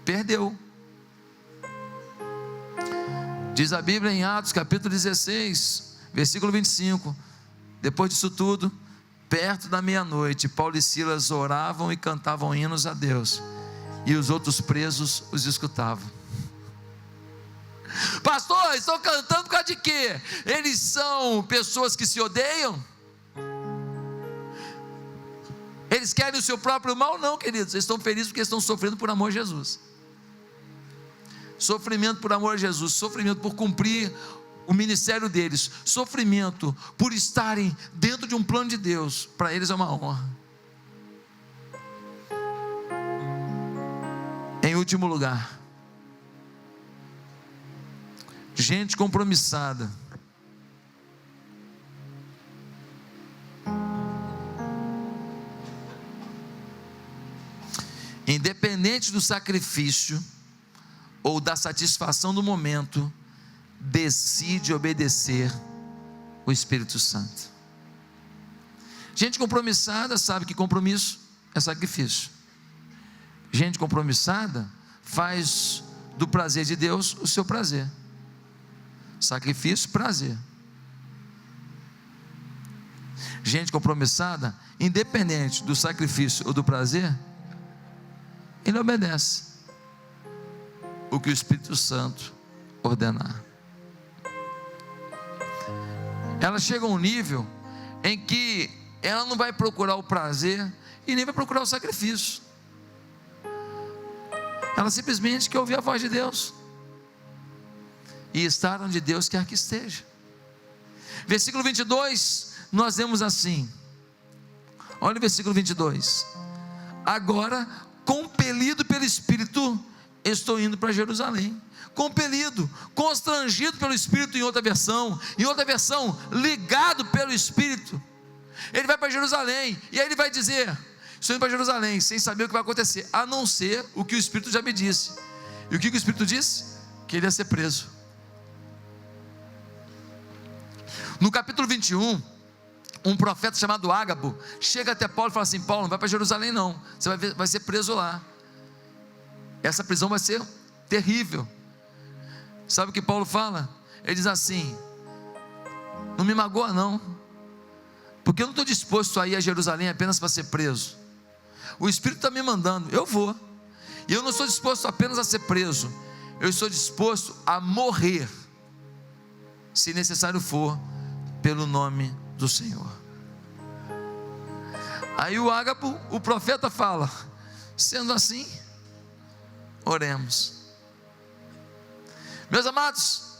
perdeu. Diz a Bíblia em Atos capítulo 16, versículo 25, depois disso tudo, perto da meia-noite, Paulo e Silas oravam e cantavam hinos a Deus, e os outros presos os escutavam. Pastor, estão cantando por causa de quê? Eles são pessoas que se odeiam? Eles querem o seu próprio mal? Não, queridos, eles estão felizes porque estão sofrendo por amor a Jesus. Sofrimento por amor a Jesus, sofrimento por cumprir o ministério deles, sofrimento por estarem dentro de um plano de Deus, para eles é uma honra. Em último lugar, gente compromissada. Independente do sacrifício ou da satisfação do momento, decide obedecer o Espírito Santo. Gente compromissada sabe que compromisso é sacrifício. Gente compromissada faz do prazer de Deus o seu prazer. Sacrifício, prazer. Gente compromissada, independente do sacrifício ou do prazer, ele obedece o que o Espírito Santo ordenar. Ela chega a um nível em que ela não vai procurar o prazer e nem vai procurar o sacrifício. Ela simplesmente quer ouvir a voz de Deus e estar onde Deus quer que esteja. Versículo 22, nós lemos assim, olha o versículo 22: agora, compelido pelo Espírito, estou indo para Jerusalém. Compelido, constrangido pelo Espírito, em outra versão, ligado pelo Espírito. Ele vai para Jerusalém, e aí ele vai dizer: estou indo para Jerusalém, sem saber o que vai acontecer, a não ser o que o Espírito já me disse. E o que o Espírito disse? Que ele ia ser preso. No capítulo 21, um profeta chamado Ágabo chega até Paulo e fala assim: Paulo, não vai para Jerusalém não, você vai ser preso lá. Essa prisão vai ser terrível. Sabe o que Paulo fala? Ele diz assim: não me magoa não, porque eu não estou disposto a ir a Jerusalém apenas para ser preso. O Espírito está me mandando, eu vou. E eu não estou disposto apenas a ser preso, eu estou disposto a morrer, se necessário for, pelo nome do Senhor. Aí o Ágabo, o profeta, fala: sendo assim, oremos. Meus amados,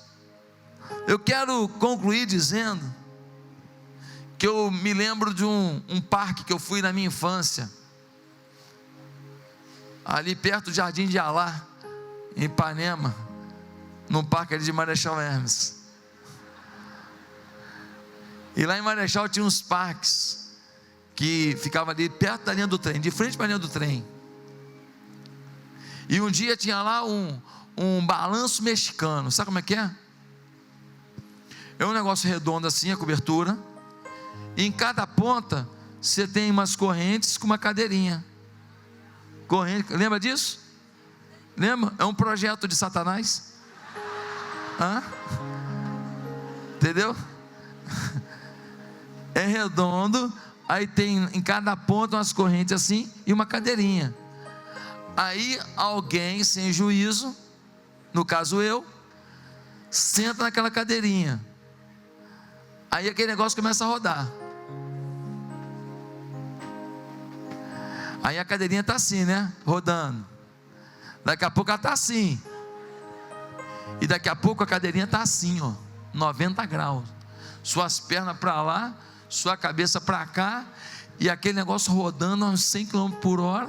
eu quero concluir dizendo que eu me lembro de um parque que eu fui na minha infância, ali perto do Jardim de Alá, em Ipanema, num parque ali de Marechal Hermes. E lá em Marechal tinha uns parques que ficavam ali perto da linha do trem, de frente para a linha do trem. E um dia tinha lá um balanço mexicano. Sabe como é que é? É um negócio redondo assim, a cobertura, e em cada ponta você tem umas correntes com uma cadeirinha. Lembra disso? Lembra? É um projeto de Satanás. Entendeu? É redondo, aí tem em cada ponta umas correntes assim e uma cadeirinha. Aí alguém sem juízo, no caso eu, senta naquela cadeirinha. Aí aquele negócio começa a rodar. Aí a cadeirinha está assim, né? Rodando. Daqui a pouco ela está assim. E daqui a pouco a cadeirinha está assim, ó, 90 graus. Suas pernas para lá, sua cabeça para cá, e aquele negócio rodando a uns 100 km por hora.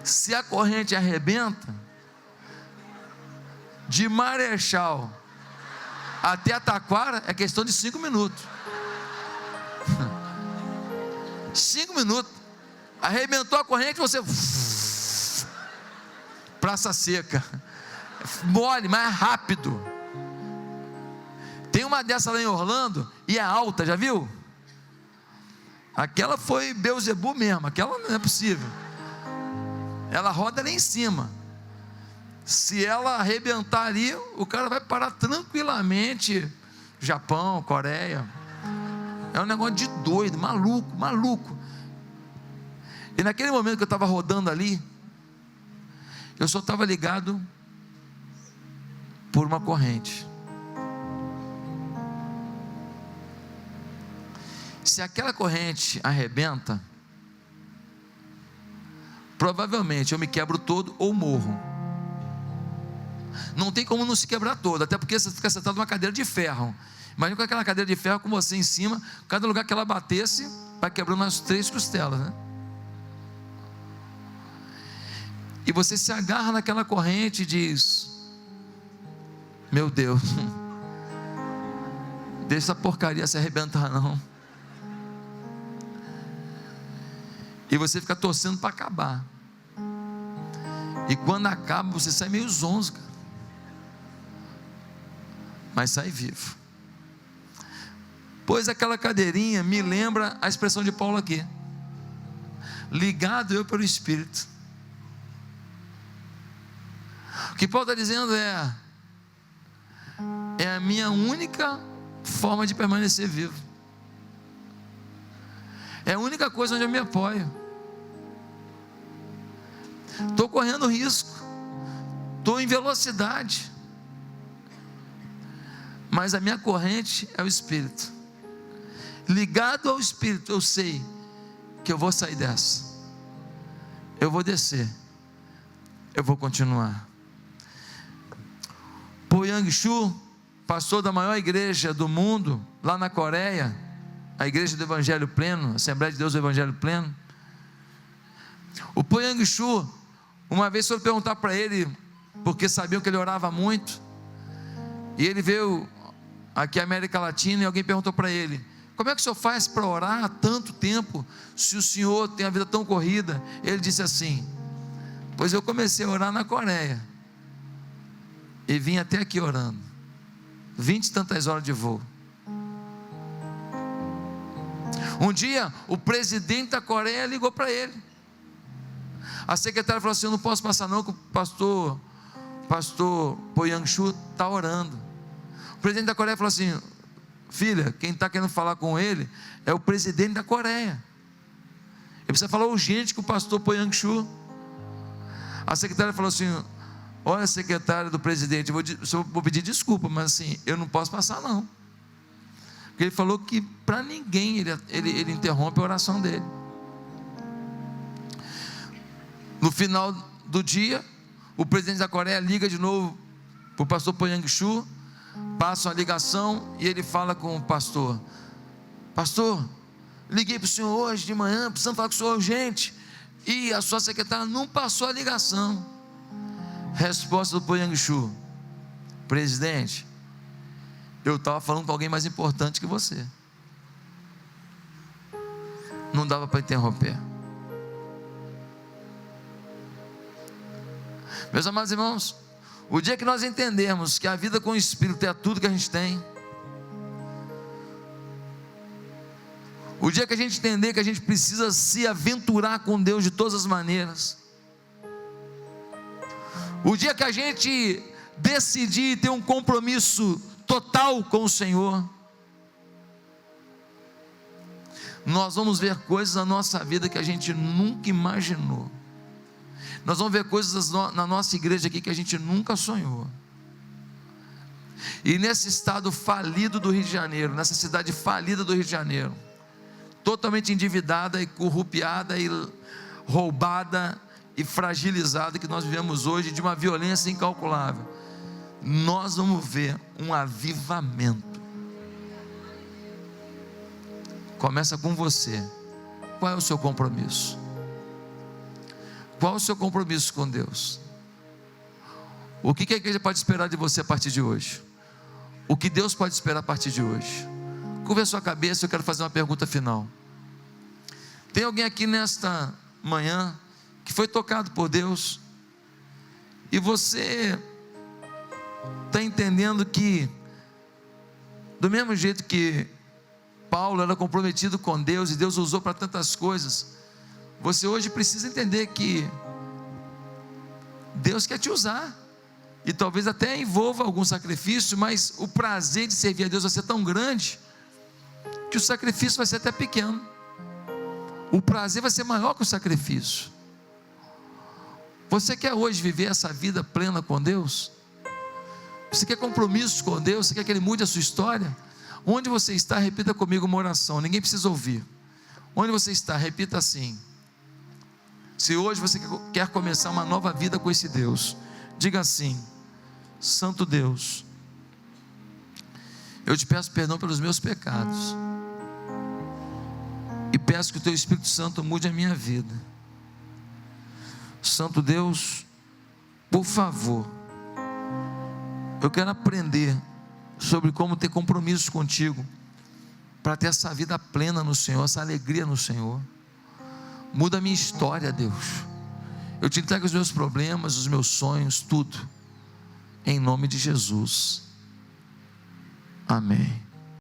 Se a corrente arrebenta, de Marechal até Taquara é questão de 5 minutos. 5 minutos. Arrebentou a corrente, você praça seca, mole, mais rápido. Tem uma dessa lá em Orlando e é alta, já viu? Aquela foi Beelzebub mesmo, aquela não é possível. Ela roda lá em cima. Se ela arrebentar ali, o cara vai parar tranquilamente. Japão, Coreia. É um negócio de doido, maluco. E naquele momento que eu estava rodando ali, eu só estava ligado por uma corrente. Se aquela corrente arrebenta, provavelmente eu me quebro todo ou morro. Não tem como não se quebrar todo, até porque você fica sentado numa cadeira de ferro. Imagina com aquela cadeira de ferro com você em cima, cada lugar que ela batesse, vai quebrando as 3 costelas, né? e você se agarra naquela corrente e diz: meu Deus, deixa essa porcaria se arrebentar não. E você fica torcendo para acabar, e quando acaba você sai meio zonzo, cara, mas sai vivo. Pois aquela cadeirinha me lembra a expressão de Paulo aqui: ligado eu pelo Espírito. O que Paulo está dizendo é a minha única forma de permanecer vivo, é a única coisa onde eu me apoio. Estou correndo risco, estou em velocidade, mas a minha corrente é o Espírito. Ligado ao Espírito, eu sei que eu vou sair dessa, eu vou descer, eu vou continuar. Po Yang-Shu, pastor da maior igreja do mundo, lá na Coreia, a igreja do Evangelho Pleno, Assembleia de Deus do Evangelho Pleno. O Po Yang-Shu, uma vez foram perguntar para ele, porque sabiam que ele orava muito, e ele veio aqui à América Latina, e alguém perguntou para ele: como é que o senhor faz para orar há tanto tempo, se o senhor tem a vida tão corrida? Ele disse assim: pois eu comecei a orar na Coreia, e vim até aqui orando, 20 e tantas horas de voo. Um dia, o presidente da Coreia ligou para ele, a secretária falou assim: eu não posso passar não, que o pastor Po Yang-Shu está orando. O presidente da Coreia falou assim: filha, quem está querendo falar com ele é o presidente da Coreia, ele precisa falar urgente com o pastor Po Yang-Shu. A secretária falou assim: olha, secretária do presidente, vou pedir desculpa, mas assim, eu não posso passar não, porque ele falou que para ninguém ele interrompe a oração dele. No final do dia, o presidente da Coreia liga de novo para o pastor Po Yang-Shu, passa uma ligação e ele fala com o pastor: pastor, liguei para o senhor hoje de manhã, precisamos falar com o senhor urgente, e a sua secretária não passou a ligação. Resposta do Po Yang-Shu: presidente, eu estava falando com alguém mais importante que você, não dava para interromper. Meus amados irmãos, o dia que nós entendermos que a vida com o Espírito é tudo que a gente tem, o dia que a gente entender que a gente precisa se aventurar com Deus de todas as maneiras, o dia que a gente decidir ter um compromisso total com o Senhor, nós vamos ver coisas na nossa vida que a gente nunca imaginou. Nós vamos ver coisas na nossa igreja aqui que a gente nunca sonhou. E nesse estado falido do Rio de Janeiro, nessa cidade falida do Rio de Janeiro, totalmente endividada e corrupiada e roubada e fragilizada que nós vivemos hoje, de uma violência incalculável, nós vamos ver um avivamento. Começa com você. Qual é o seu compromisso? Qual o seu compromisso com Deus? O que a igreja pode esperar de você a partir de hoje? O que Deus pode esperar a partir de hoje? Curva a sua cabeça, eu quero fazer uma pergunta final. Tem alguém aqui nesta manhã que foi tocado por Deus, e você está entendendo que, do mesmo jeito que Paulo era comprometido com Deus, e Deus usou para tantas coisas, você hoje precisa entender que Deus quer te usar, e talvez até envolva algum sacrifício, mas o prazer de servir a Deus vai ser tão grande, que o sacrifício vai ser até pequeno, o prazer vai ser maior que o sacrifício. Você quer hoje viver essa vida plena com Deus? Você quer compromisso com Deus? Você quer que Ele mude a sua história? Onde você está, repita comigo uma oração, ninguém precisa ouvir. Onde você está, repita assim. Se hoje você quer começar uma nova vida com esse Deus, diga assim: Santo Deus, eu te peço perdão pelos meus pecados, e peço que o Teu Espírito Santo mude a minha vida. Santo Deus, por favor, eu quero aprender sobre como ter compromisso contigo, para ter essa vida plena no Senhor, essa alegria no Senhor. Muda a minha história, Deus. Eu te entrego os meus problemas, os meus sonhos, tudo, em nome de Jesus. Amém.